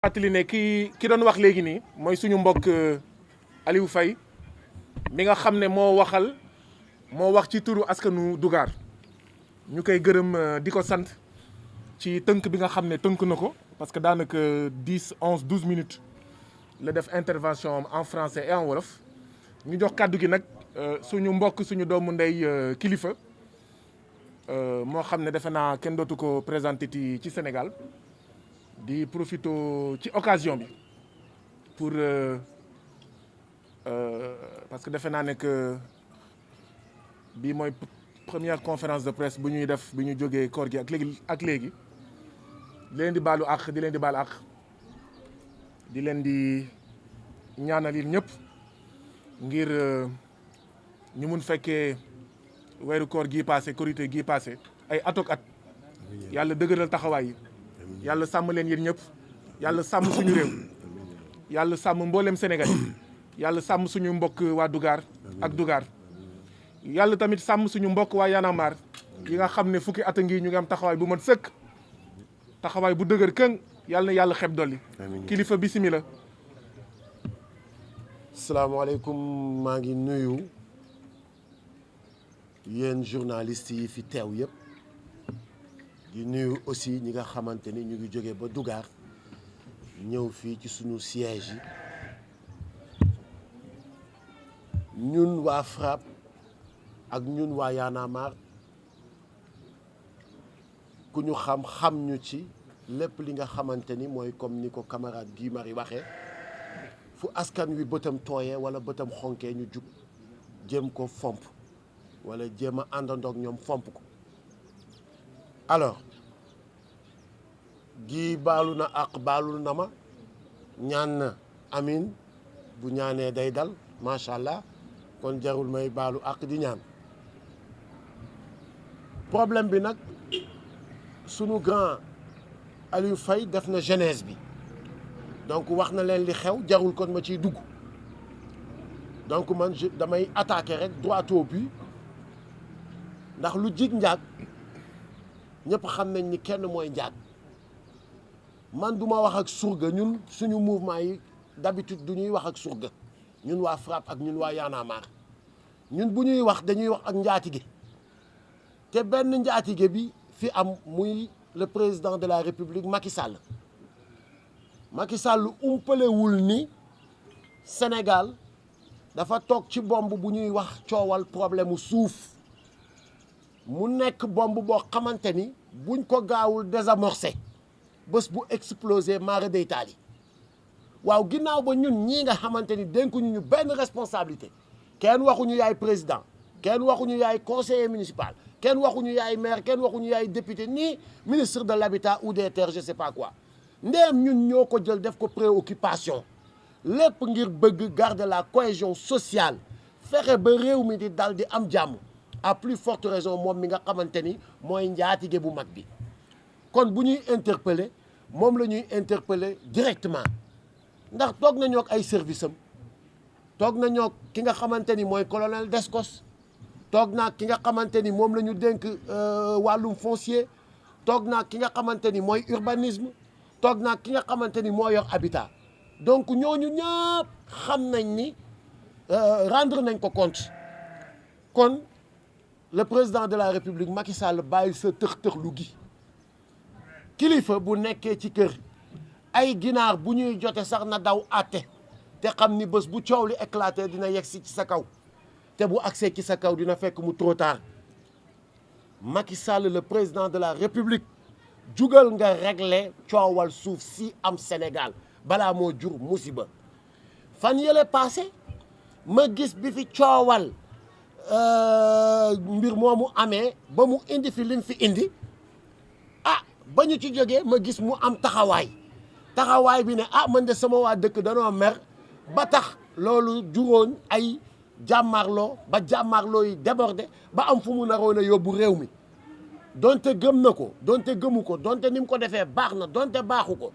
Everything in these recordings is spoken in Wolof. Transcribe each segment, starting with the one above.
fàttali ne ki doon wax léegi nii mooy suñu mbokk Aliou Faye mi nga xam ne moo wax ci turu askanu Dougar ñu koy gërëm di ko sant ci tënk bi nga xam ne tënk na ko parce que daanaka 10 11 12 minutes la def intervention en français et en wolof ñu jox kàddu gi nag suñu mbokk suñu doomu ndey kilifa moo xam ne defe naa kenn dootu ko présenté ci Sénégal di profito ci occasion bi pour parce que defe naa ne que bii mooy première conférence de presse bu ñuy def bi ñu jógee koor gi ak léegi di leen di baalu àq di leen di baal àq di leen di ñaanal yi ñëpp ngir ñu mun fekkee weeru koor gii passé korité gii passé ay at yàlla dëgëral taxawaay yi yàlla sàmm leen yéen ñëpp yàlla sàmm suñu réew yàlla sàmm mboolem Sénégal yàlla sàmm suñu mbokk waa Dougar ak Dougar yàlla tamit sàmm suñu mbokk waa Y'en a marre yi nga xam ne fukki at a ngi ñu ngi am taxawaay bu mat sëkk taxawaay bu dëgër këng yàlla na yàlla xeb dolli kilifa bisimila. salaamaaleykum, maa ngi nuyu yéen journalistes yi fi teew yëpp di nuyu aussi ñi nga xamante ni ñu ngi jógee ba Dougar ñëw fii ci sunu siège yi ñun waa FRAPP ak ñun waa Y'en a marre ku ñu xam ñu ci lépp li nga xamante ni mooy comme ni ko camarade Guy Marius waxee fu askan wi bëtam tooyee wala bëtam xonkee ñu jug jéem ko fomp wala jéem a àndandoog ñoom fomp ko. alors gi baalu na ak baalul na ma ñaan na amin bu ñaanee day dal macha allah kon jarul may baalu ak di ñaan problème bi nag sunu grand Aliou Faye def na genèse bi donc wax na leen li xew jarul kon ma ciy dugg donc man damay attaquer rek droit au but ndax lu jig njaag ñëpp xam nañ ni kenn mooy njaag man du ma wax ak surga ñun suñu mouvement yi d'habitude du ñuy wax ak surga ñun waa FRAPP ak ñun waa Y'en a marre ñun bu ñuy wax dañuy wax ak njaatige te benn njaatige bi fi am muy le président de la République Macky Sall umpalewul ni Sénégal dafa toog ci bomb bu ñuy wax coowal problème mu suuf mu nekk bomb boo xamante ni buñ ko gaawul désamorcer bés bu explosé mara day taali waaw ginnaaw ba ñun ñii nga xamante ni dénkuñu ñu benn responsabilité kenn waxuñu yaay président kenn waxuñu yaay conseiller municipal kenn waxuñu yaay maire kenn waxuñu yaay député ni ministre de l'habitat ou des terres je sais pas quoi ndéem ñun ñoo ko jël def ko préoccupation lépp ngir bëgg garder la cohésion sociale fexe ba réew mi di dal di am jàmm à plus forte raison moom mi nga xamante ni mooy njaatige bu mag bi kon bu ñuy interpeller moom la ñuy interpeller directement ndax toog nañoo ak ay service am toog nañoo ki nga xamante ni mooy colonel Descos toog naa ki nga xamante ni moom la ñu dénk wàllum foncier toog naa ki nga xamante ni mooy urbanisme toog naa ki nga xamante ni moo yor habitat donc ñooñu ñëpp xam nañ ni rendre nañ ko compte kon le président de la République Macky Sall bàyyi sa tëx-tëxlu gi kilifa bu nekkee ci kër ay ginaar bu ñuy jote sax na daw àtte te xam ni bés bu coow li éclaté dina yegsi ci sa kaw te bu agsee ci sa kaw dina fekk mu trop tard Macky Sall le président de la République jugal nga régler coowal suuf si am Sénégal balaa moo jur musiba fan yële passé ma gis bi fi coowal mbir moomu amee ba mu indi fi lim fi indi ba ñu ci jógee ma gis mu am taxawaay bi ne man de sama waa dëkk danoo mer ba tax loolu juróon ay jàmmaarloo ba jàmmaarloo yi débordé ba am fu mu naroon a yóbbu réew mi donte gëm na ko donte gëmu ko donte ni mu ko defee baax na donte baaxu ko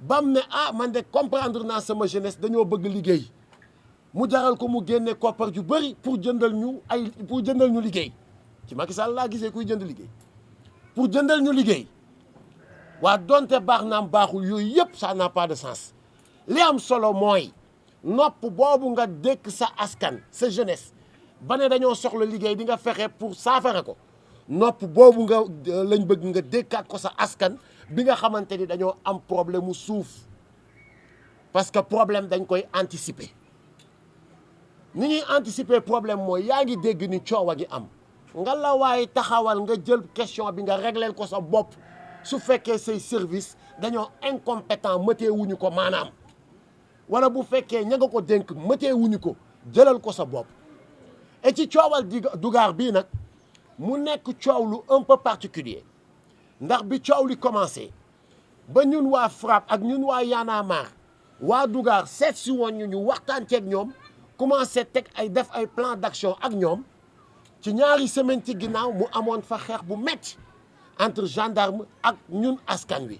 bam ne man de comprendre naa sama jeunesse dañoo bëgg liggéey mu jaral ko mu génne koppar ju bëri pour jëndal ñu liggéey ci Macky Sall laa gisee kuy jënd liggéey pour jëndal ñu liggéey waa donte baax naam baaxul yooyu yëpp ça n'a pas de sens li am solo mooy nopp boobu nga dékk sa askan sa jeunesse ba ne dañoo soxla liggéey di nga fexe pour saafara ko nopp boobu nga lañ bëgg nga dékkaat ko sa askan bi nga xamante ni dañoo am problème mu suuf parce que problème dañ koy anticiper ni ñuy anticiper problème mooy yaa ngi dégg ni coow a ngi am nga la waaye taxawal nga jël question bi nga régleel ko sa bopp su fekkee say service dañoo incompétent mëtee wuñu ko maanaam wala bu fekkee ña nga ko dénk mëtee wuñu ko jëlal ko sa bopp et ci coowal Dougar bii nag mu nekk coow lu un peu particulier ndax bi coow li commencé ba ñun waa FRAPP ak ñun waa Y'en a marre waa Dougar seet si woon ñu waxtaan ceeg ñoom commencé teg ay def ay plan d'action ak ñoom ci ñaari semaine ci ginnaaw mu amoon fa xeex bu metti entre gendarme ak ñun askan wi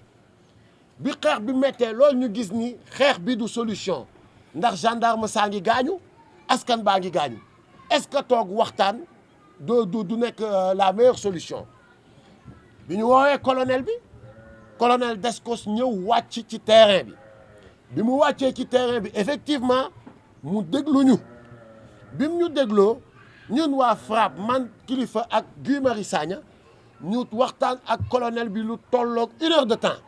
bi xeex bi méttee loolu ñu gis ni xeex bi du solution ndax gendarme saa ngi gaañu askan baa ngi gaañu est-ce que toog waxtaan du nekk la meilleure solution bi ñu woowee colonel Descos ñëw wàcc ci terrain bi mu wàccee ci terrain bi effectivement mu déglu ñu bi mu ñu dégloo ñun waa FRAPP man kilifa ak Guy Marius Sagna ñu waxtaan ak colonel bi lu tolloog 1 heure de temps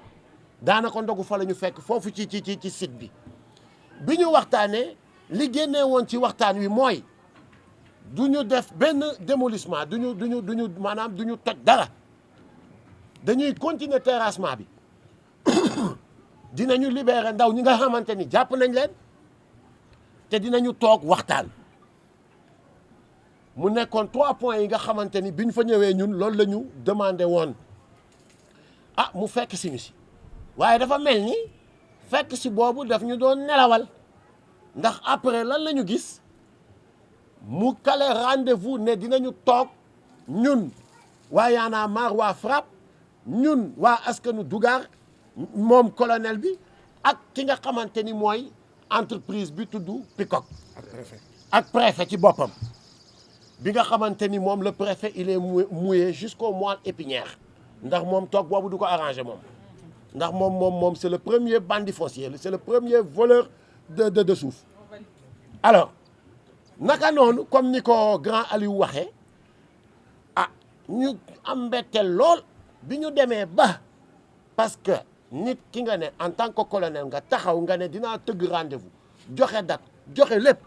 daanaka ndogu fa la ñu fekk foofu ci site bi ñu waxtaanee li génnee woon ci waxtaan wi mooy du ñu def benn démolissement du ñu maanaam du ñu toj dara dañuy continuer terrassement bi dinañu libérer ndaw ñi nga xamante ni jàpp nañ leen te dinañu toog waxtaan mu nekkoon 3 points yi nga xamante ni bi ñu fa ñëwee ñun loolu la ñu demandé woon mu fekk si ñu si waaye dafa mel ni fekk si boobu daf ñu doon nelawal ndax après lan la ñu gis mu kale rendez-vous ne dinañu toog ñun waa Y'en a marre waa FRAPP ñun waa askanu Dougar moom colonel bi ak ki nga xamante ni mooy entreprise bi tudd Peacock ak préfet ci boppam bi nga xamante ni moom le préfet il est mouillé jusqu'au moelle épinière ndax moom toog boobu du ko arrangé moom ndax moom c'est le premier bandit foncier c'est le premier voleur de suuf alors naka noonu comme ni ko grand Aliou waxee ñu am mbetteel lool bi ñu demee ba parce que nit ki nga ne en tant que colonel nga taxaw nga ne dinaa tëgg rendez-vous joxe date joxe lépp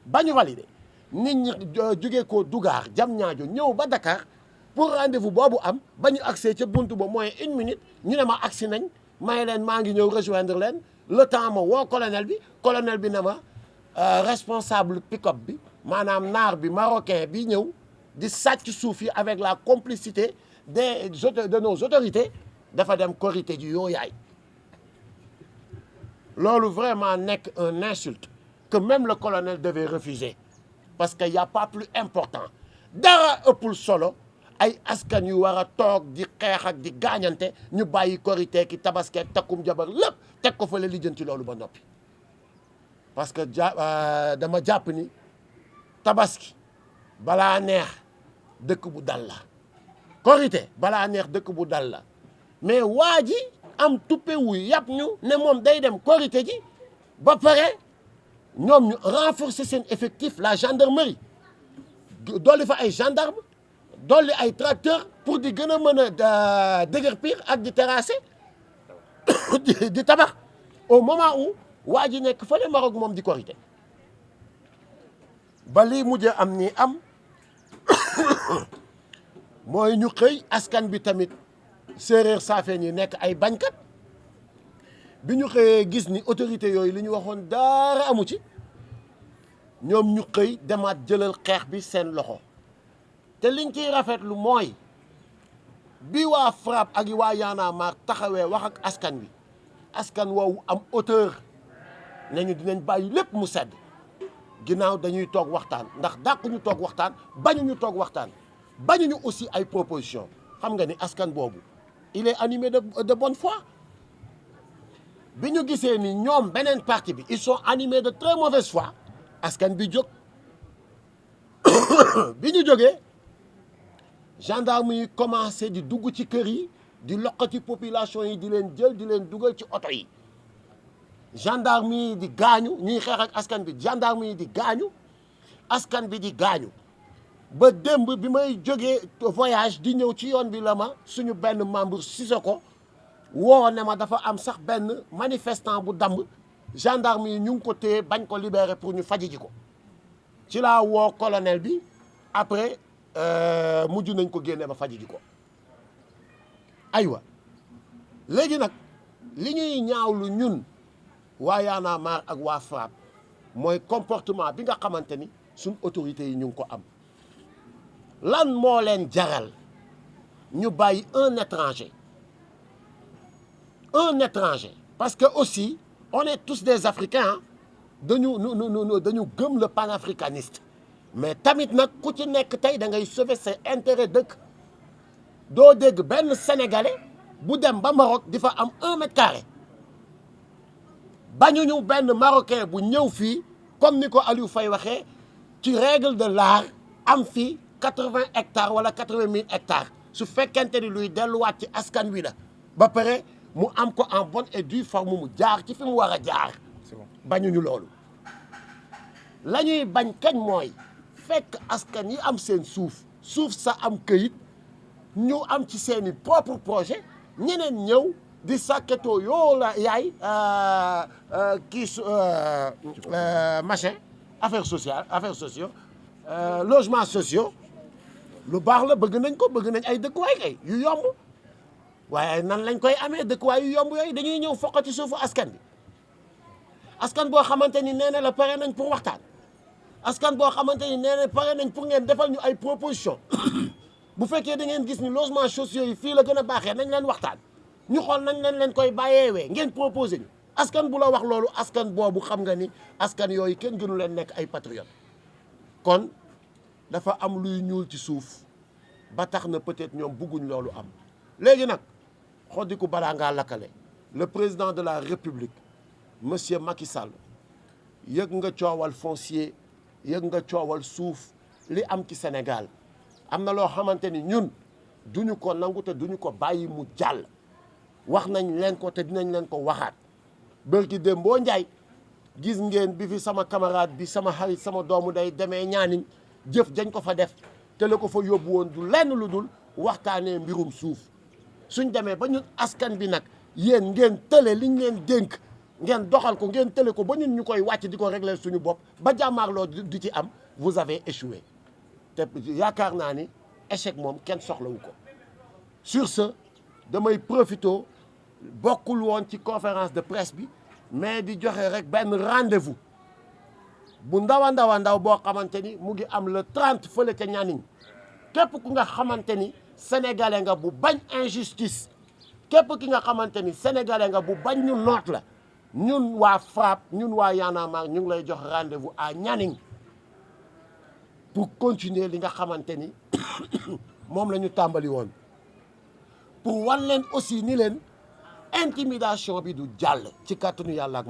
ba ñu validé nit ñi jógee ko Dougar Diamniadio ñëw ba Dakar pour rendez-vous boobu am ba ñu accès ca buntu ba mooy 1 minute ñu ne ma agsi nañ may leen maa ngi ñëw rejoindre leen le temps ma woo colonel bi ne ma responsable pick-up bi maanaam naar bi marocain bi ñëw di sàcc suuf yi avec la complicité de nos autorités dafa dem korité ji yoo yaay loolu vraiment nekk un insulte que même le colonel devait refuser parce que y a pas plus important dara ëppul solo ay askan yu war a toog di xeex ak di gaañante ñu bàyyi korité ki tabaski takkum jabar lépp teg ko fa la lijjanti loolu ba noppi parce que dama jàpp ni tabaski balaa neex dëkk bu dal la korité balaa neex dëkk bu dal la mais waa ji am tuppewu yàpp ñu ne moom day dem korité ji ba pare ñoom ñu renforcer seen effectif la gendarmerie dolli fa ay gendarme dolli ay tracteur pour di gën a mën a déguerpir ak di terrasser di tabax au moment où waa ji nekk fële Maroc moom di korité ba lii mujj am nii am mooy ñu xëy askan bi tamit séeréer saafeen yi nekk ay bañkat bi ñu xëyee gis ni autorité yooyu li ñu waxoon dara amu ci ñoom ñu xëy demaat jëlal xeex bi seen loxo te liñ ciy rafetlu mooy bi waa FRAPP ak waa Y'en a marre taxawee wax ak askan wi askan woowu am hauteur nañu dinañ bàyyi lépp mu sedd ginnaaw dañuy toog waxtaan ndax dàquñu toog waxtaan bañuñu toog waxtaan bañuñu aussi ay proposition xam nga ni askan boobu il est animé de bonne foi bi ñu gisee ni ñoom beneen parti bi ils sont animés de très mauvaise foi askan bi jóg bi ñu jógee gendarme yi commencé di dugg ci kër yi di loqati population yi di leen jël di leen dugal ci oto yi gendarme yi di gaañu ñuy xeex ak askan bi gendarme yi di gaañu askan bi di gaañu ba démb bi may jógee voyage di ñëw ci yoon bi la ma suñu benn membre Sissoko woo ne ma dafa am sax benn manifestant bu damb gendarme yi ñu ngi ko téye bañ ko libérer pour ñu faji ji ko ci laa woo colonel bi après mujj nañ ko génne ba faji ji ko aywa léegi nag li ñuy ñaawlu ñun waa Y'en a marre ak waa FRAPP mooy comportement bi nga xamante ni suñ autorités yi ñu ngi ko am lan moo leen jaral ñu bàyyi un étranger parce que aussi on est tous des Africains dañu gëm le panafricaniste mais tamit nag ku ci nekk tey da ngay sauver ses intérêts dëkk doo dégg benn sénégalais bu dem ba Maroc di fa am 1 mètre carré bañuñu benn marocain bu ñëw fii comme ni ko Aliou Faye waxee ci règle de l'art am fii 80 hectares wala 80 000 hectares su fekkente ni luy delluwaat ci askan wi la ba pare mu am ko en bonne et due forme mu jaar ci fi mu war a jaar bañuñu loolu la ñuy bañ kañ mooy fekk askan yi am seen suuf sa am këyit ñu am ci seeni propre projet ñeneen ñëw di sàkketoo yoo la yaay machin affaires sociaux logements sociaux lu baax la bëgg nañ ay dëkkuwaay kay yu yomb waaye nan lañ koy amee dëkkuwaay yu yomb yooyu dañuy ñëw foqati suufu askan bi askan boo xamante ni nee na la pare nañ pour waxtaan askan boo xamante ni nee na pare nañ pour ngeen defal ñu ay proposition bu fekkee da ngeen gis ni logements sociaux yi fii la gën a baaxee nañ leen waxtaan ñu xool nañ leen koy bàyyeewee ngeen proposé ñu askan bu la wax loolu askan boobu xam nga ni askan yooyu kenn gënu leen nekk ay patriote kon dafa am luy ñuul ci suuf ba tax na peut-être ñoom bëgguñ loolu am léegi nag xoddiku balaa ngaa lakkale le président de la république monsieur Macky Sall yëg nga coowal foncier yëg nga coowal suuf li am ci Sénégal am na loo xamante ni ñun duñu ko nangu te duñu ko bàyyi mu jàll wax nañ leen ko te dinañ leen ko waxaat bërki dem boo njaay gis ngeen bi fi sama camarade bi sama xarit sama doomu day demee ñaaniñ jëf dañ ko fa def te la ko fa yóbbu woon du lenn lu dul waxtaanee mbirum suuf suñ demee ba ñun askan bi nag yéen ngeen tële liñ leen dénk ngeen doxal ko ngeen tële ko ba ñun ñu koy wàcc di ko régler suñu bopp ba jàmmaarloo di ci am vous avez échoué te yaakaar naa ni échec moom kenn soxlawu ko sur ce damay profito bokkul woon ci conférence de presse bi mais di joxe rek benn rendez-vous bu ndaw boo xamante ni mu ngi am le 30 fële ca Nianing képp ku nga xamante ni sénégalais nga bu bañ injustice képp ki nga xamante ni sénégalais nga bu bañ ñu noot la ñun waa FRAPP ñun waa Y'en a marre ñu ngi lay jox rendez-vous à Nianing pour continuer li nga xamante ni moom la ñu tàmbali woon pour wan leen aussi ni leen intimidation bi du jàll ci kàttanu yàlla ak